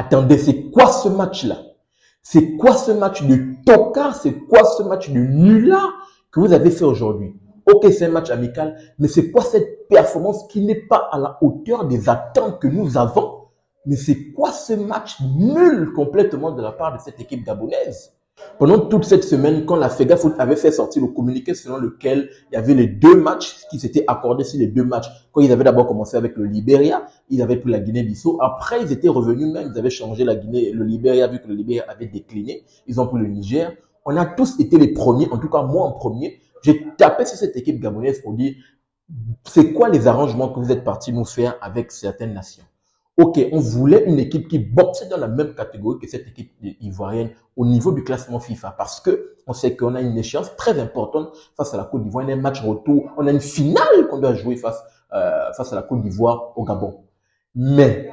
Attendez, c'est quoi ce match-là? C'est quoi ce match de tocard? C'est quoi ce match de nulard que vous avez fait aujourd'hui? Ok, c'est un match amical, mais c'est quoi cette performance qui n'est pas à la hauteur des attentes que nous avons? Mais c'est quoi ce match nul complètement de la part de cette équipe gabonaise? Pendant toute cette semaine, quand la FEGA Foot avait fait sortir le communiqué selon lequel il y avait les deux matchs qui s'étaient accordés sur les deux matchs, quand ils avaient d'abord commencé avec le Libéria, ils avaient pris la Guinée-Bissau. Après, ils étaient revenus même, ils avaient changé la Guinée, le Libéria, vu que le Libéria avait décliné. Ils ont pris le Niger. On a tous été les premiers, en tout cas moi en premier. J'ai tapé sur cette équipe gabonaise pour dire, c'est quoi les arrangements que vous êtes partis nous faire avec certaines nations? Ok, on voulait une équipe qui boxait dans la même catégorie que cette équipe ivoirienne au niveau du classement FIFA parce que on sait qu'on a une échéance très importante face à la Côte d'Ivoire. On a un match retour, on a une finale qu'on doit jouer face à la Côte d'Ivoire au Gabon. Mais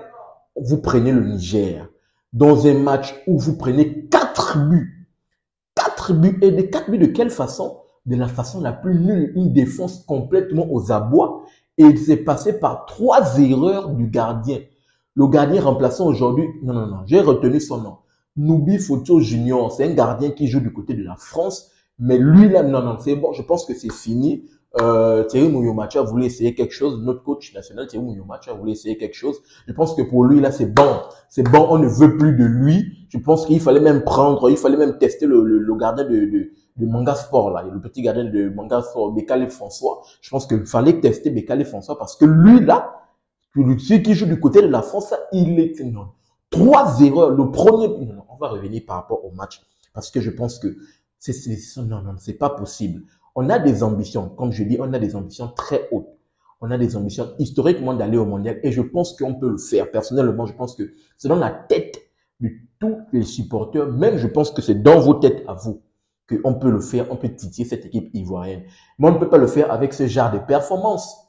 vous prenez le Niger dans un match où vous prenez 4 buts. 4 buts. Et des 4 buts de quelle façon? De la façon la plus nulle. Une défense complètement aux abois. Et il s'est passé par 3 erreurs du gardien. Le gardien remplaçant aujourd'hui, non, j'ai retenu son nom. Nubi Foto Junior, c'est un gardien qui joue du côté de la France. Mais lui là, non, c'est bon, je pense que c'est fini. Thierry Mouyomacha voulait essayer quelque chose. Notre coach national, Thierry Mouyomacha, voulait essayer quelque chose. Je pense que pour lui, là, c'est bon. C'est bon, on ne veut plus de lui. Je pense qu'il fallait même tester le gardien de Manga Sport, là. Le petit gardien de Manga Sport, Bekale François. Je pense qu'il fallait tester Bekale François parce que lui, là, celui qui joue du côté de la France, il est non. 3 erreurs. Le premier, non, on va revenir par rapport au match parce que je pense que non, c'est pas possible. On a des ambitions, comme je dis, on a des ambitions très hautes. On a des ambitions historiquement d'aller au mondial et je pense qu'on peut le faire. Personnellement, je pense que c'est dans la tête de tous les supporters, même je pense que c'est dans vos têtes à vous qu'on peut le faire, on peut titiller cette équipe ivoirienne. Mais on ne peut pas le faire avec ce genre de performance.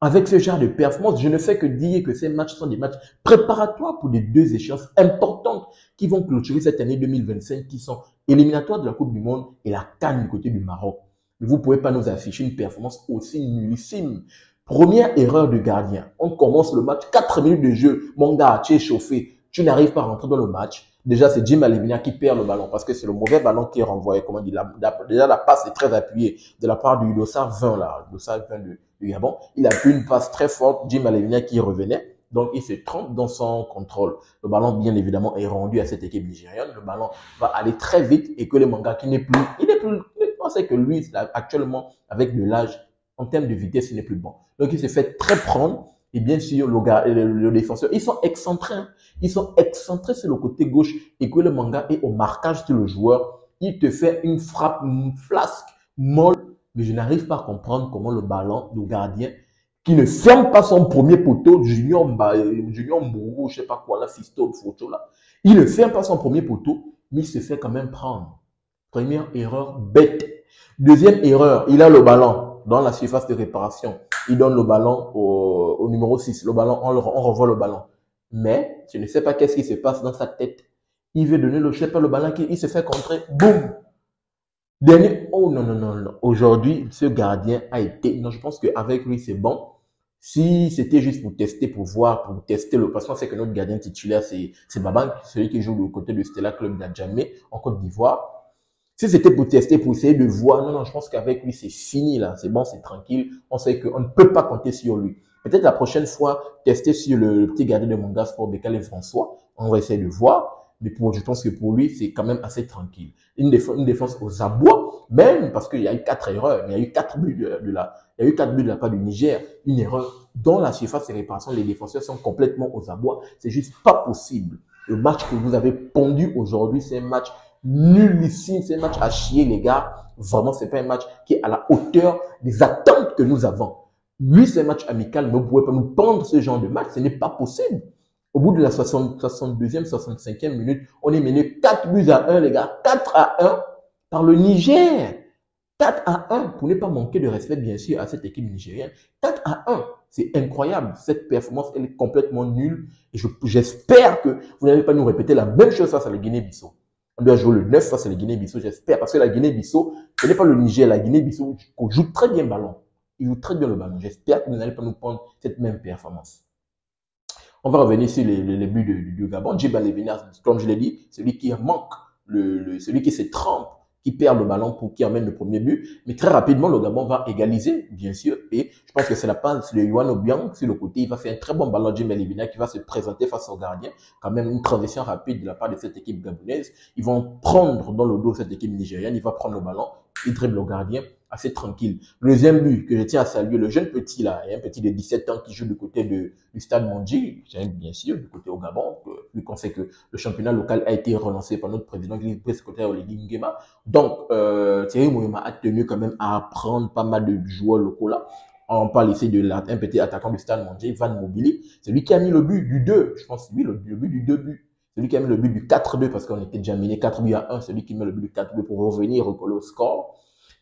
Avec ce genre de performance, je ne fais que dire que ces matchs sont des matchs préparatoires pour des 2 échéances importantes qui vont clôturer cette année 2025, qui sont éliminatoires de la Coupe du Monde et la CAN du côté du Maroc. Mais vous ne pouvez pas nous afficher une performance aussi nullissime. Première erreur du gardien. On commence le match, 4 minutes de jeu. Mon gars, tu es chauffé. Tu n'arrives pas à rentrer dans le match. Déjà, c'est Jim Alevina qui perd le ballon parce que c'est le mauvais ballon qui est renvoyé. Comment dire, déjà, la passe est très appuyée de la part du Dossard 20, là. Dossard 20 du Gabon. Il a pu une passe très forte. Jim Alevina qui revenait. Donc, il se trompe dans son contrôle. Le ballon, bien évidemment, est rendu à cette équipe nigérienne. Le ballon va aller très vite et que le Manga qui n'est plus, on sait que lui, actuellement, avec de l'âge, en termes de vitesse, il n'est plus bon. Donc, il se fait très prendre. Et bien sûr, le défenseur, ils sont excentrés. Hein. Ils sont excentrés sur le côté gauche et que le Manga est au marquage sur le joueur. Il te fait une frappe, une flasque molle. Mais je n'arrive pas à comprendre comment le ballon du gardien, qui ne ferme pas son premier poteau, Junior Mbourou, je sais pas quoi, là, Fisto, photo là. Il ne ferme pas son premier poteau, mais il se fait quand même prendre. Première erreur bête. Deuxième erreur, il a le ballon dans la surface de réparation. Il donne le ballon au numéro 6. Le ballon, on revoit le ballon. Mais je ne sais pas qu'est-ce qui se passe dans sa tête. Il veut donner le chef, le ballon, il se fait contrer. Boum! Dernier, oh non. Aujourd'hui, ce gardien a été, non, je pense qu'avec lui, c'est bon. Si c'était juste pour tester, pour voir, pour tester le, parce qu'on sait que notre gardien titulaire, c'est Babank, celui qui joue du côté de Stella Club d'Adjamé, en Côte d'Ivoire. Si c'était pour tester, pour essayer de voir, non, je pense qu'avec lui, c'est fini, là. C'est bon, c'est tranquille. On sait qu'on ne peut pas compter sur lui. Peut-être la prochaine fois, tester sur le petit gardien de Manga Sport, Bekale François. On va essayer de voir. Mais je pense que pour lui, c'est quand même assez tranquille. Une défense aux abois, même parce qu'il y a eu 4 erreurs, mais il y a eu 4 buts il y a eu 4 buts de la part du Niger. Une erreur dans la surface de réparation, les défenseurs sont complètement aux abois. C'est juste pas possible. Le match que vous avez pondu aujourd'hui, c'est un match nullissime, c'est un match à chier, les gars. Vraiment, c'est pas un match qui est à la hauteur des attentes que nous avons. Oui, c'est un match amical, mais vous ne pouvez pas nous pendre ce genre de match, ce n'est pas possible. Au bout de la 62e, 65e minute, on est mené 4 buts à 1, les gars. 4 à 1 par le Niger. 4 à 1, pour ne pas manquer de respect, bien sûr, à cette équipe nigérienne. 4 à 1, c'est incroyable. Cette performance, elle est complètement nulle. Et j'espère que vous n'allez pas nous répéter la même chose face à la Guinée-Bissau. On doit jouer le 9 face à la Guinée-Bissau, j'espère. Parce que la Guinée-Bissau, ce n'est pas le Niger. La Guinée-Bissau joue très bien le ballon. Il joue très bien le ballon. J'espère que vous n'allez pas nous prendre cette même performance. On va revenir sur les buts du Gabon. Djiba Levinas, comme je l'ai dit, celui qui manque, celui qui se trempe, qui perd le ballon pour qui amène le premier but. Mais très rapidement, le Gabon va égaliser, bien sûr. Et je pense que c'est la passe de Yohan Obiang sur le côté. Il va faire un très bon ballon de Djiba Levinas qui va se présenter face au gardien. Quand même une transition rapide de la part de cette équipe gabonaise. Ils vont prendre dans le dos cette équipe nigériane. Il va prendre le ballon. Il dribble le gardien assez tranquille. Le deuxième but que je tiens à saluer, le jeune petit là, un petit de 17 ans qui joue du côté du stade Mondji, bien sûr, du côté au Gabon, vu qu'on sait que le championnat local a été relancé par notre président, secrétaire Oligui Nguema. Donc, Thierry Mouyoma a tenu quand même à apprendre pas mal de joueurs locaux là. On parle ici de un petit attaquant du stade Mondji, Van Mobili. C'est lui qui a mis le but du 2, je pense, lui, le but du 2 buts. C'est lui qui a mis le but du 4-2 parce qu'on était déjà mené 4 buts à 1. C'est lui qui met le but du 4-2 pour revenir recoller au score.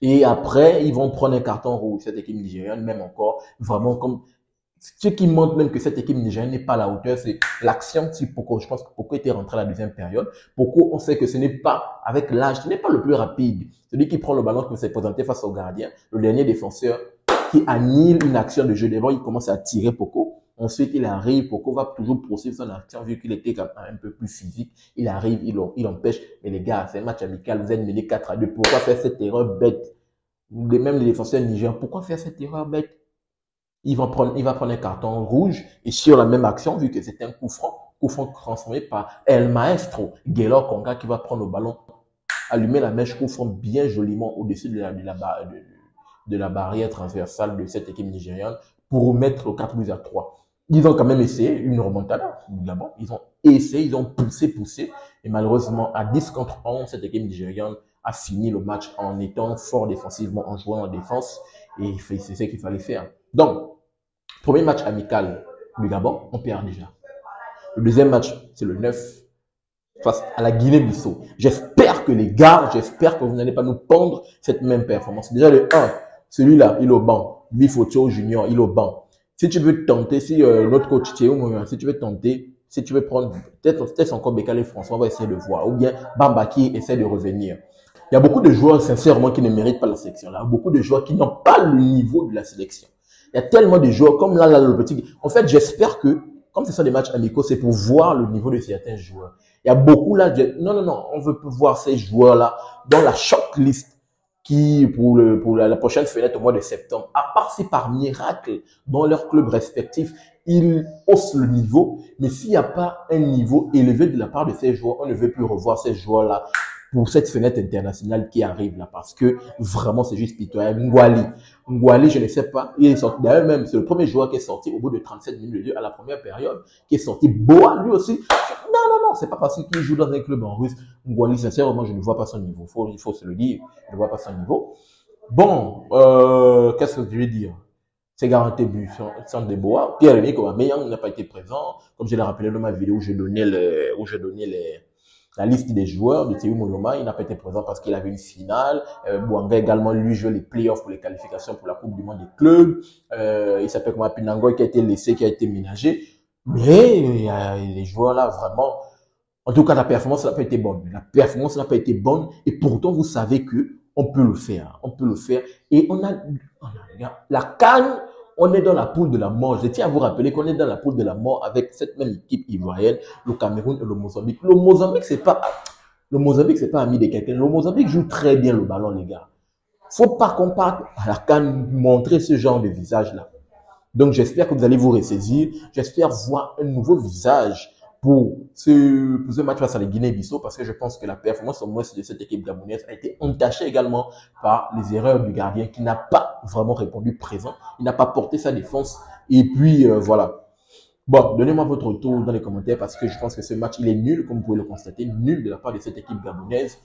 Et après, ils vont prendre un carton rouge, cette équipe nigériane, même encore, vraiment comme, ce qui montre même que cette équipe nigériane n'est pas à la hauteur, c'est l'action si Poko. Je pense que Poko était rentré à la deuxième période. Poko, on sait que ce n'est pas, avec l'âge, ce n'est pas le plus rapide. Celui qui prend le ballon, qui s'est présenté face au gardien, le dernier défenseur, qui annule une action de jeu devant, il commence à tirer Poko. Ensuite, il arrive, Poko va toujours poursuivre son action, vu qu'il était un peu plus physique. Il arrive, il empêche. Mais les gars, c'est un match amical, vous êtes mené 4-2. Pourquoi faire cette erreur bête? Même les défenseurs nigériens, pourquoi faire cette erreur bête? Il va prendre un carton rouge et sur la même action, vu que c'était un coup franc transformé par El Maestro, Gaylor Konga qui va prendre le ballon, allumer la mèche coup franc bien joliment au-dessus de la barrière transversale de cette équipe nigériane pour mettre le 4 buts à 3. Ils ont quand même essayé une remontada d'abord. Ils ont essayé, ils ont poussé. Et malheureusement, à 10 contre 11, cette équipe nigériane a fini le match en étant fort défensivement, en jouant en défense. Et c'est ce qu'il fallait faire. Donc, premier match amical du Gabon, on perd déjà. Le deuxième match, c'est le 9 face à la Guinée-Bissau. J'espère que les gars, j'espère que vous n'allez pas nous pendre cette même performance. Déjà le 1, celui-là, il est au banc. Bifocho Junior, il est au banc. Si tu veux tenter, si notre coach Théo, si tu veux tenter, si tu veux prendre, peut-être encore Bekale François, on va essayer de voir. Ou bien Bamba qui essaie de revenir. Il y a beaucoup de joueurs, sincèrement, qui ne méritent pas la sélection. Là. Beaucoup de joueurs qui n'ont pas le niveau de la sélection. Il y a tellement de joueurs, comme là, le petit. En fait, j'espère que, comme ce sont des matchs amicaux, c'est pour voir le niveau de certains joueurs. Il y a beaucoup là, non, on veut voir ces joueurs-là dans la shortlist qui, pour la prochaine fenêtre au mois de septembre, à part si par miracle, dans leur club respectif, ils haussent le niveau, mais s'il n'y a pas un niveau élevé de la part de ces joueurs, on ne veut plus revoir ces joueurs-là pour cette fenêtre internationale qui arrive là, parce que vraiment c'est juste pitoyable. Ngwali, je ne sais pas, il est sorti, d'ailleurs même, c'est le premier joueur qui est sorti au bout de 37 minutes de jeu à la première période, qui est sorti. Boa, lui aussi. Non, c'est pas parce qu'il joue dans un club en russe. Ngwali, sincèrement, je ne vois pas son niveau. Il faut se le dire, je ne vois pas son niveau. Bon, qu'est-ce que je vais dire? C'est garanti but sans des Boa. Pierre-Emerick Aubameyang n'a pas été présent. Comme je l'ai rappelé dans ma vidéo où je donnais la liste des joueurs de Thierry Mouyoma, il n'a pas été présent parce qu'il avait une finale. Bouanga également, lui, joue les playoffs pour les qualifications pour la Coupe du Monde des clubs. Il s'appelle comme Pinangoy qui a été laissé, qui a été ménagé. Mais les joueurs là, vraiment, en tout cas, la performance n'a pas été bonne. La performance n'a pas été bonne et pourtant, vous savez que on peut le faire. On peut le faire. Et on a la CAN, on est dans la poule de la mort. Je tiens à vous rappeler qu'on est dans la poule de la mort avec cette même équipe ivoirienne, le Cameroun et le Mozambique. Le Mozambique, c'est pas ami de quelqu'un. Le Mozambique joue très bien le ballon, les gars. Faut pas qu'on parte à la CAN montrer ce genre de visage-là. Donc, j'espère que vous allez vous ressaisir. J'espère voir un nouveau visage pour ce match face à la Guinée-Bissau parce que je pense que la performance au moins de cette équipe gabonaise a été entachée également par les erreurs du gardien qui n'a pas vraiment répondu présent. Il n'a pas porté sa défense. Et puis, voilà. Bon, donnez-moi votre retour dans les commentaires parce que je pense que ce match, il est nul, comme vous pouvez le constater, nul de la part de cette équipe gabonaise.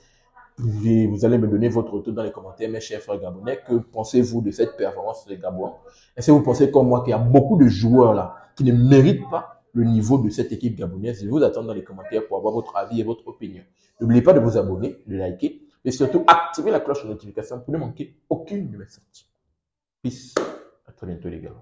Et vous allez me donner votre retour dans les commentaires, mes chers frères gabonais. Que pensez-vous de cette performance des Gabons? Est-ce que vous pensez comme moi qu'il y a beaucoup de joueurs là qui ne méritent pas le niveau de cette équipe gabonaise? Je vous attends dans les commentaires pour avoir votre avis et votre opinion. N'oubliez pas de vous abonner, de liker et surtout activer la cloche de notification pour ne manquer aucune de mes sorties. Peace. À très bientôt les gars.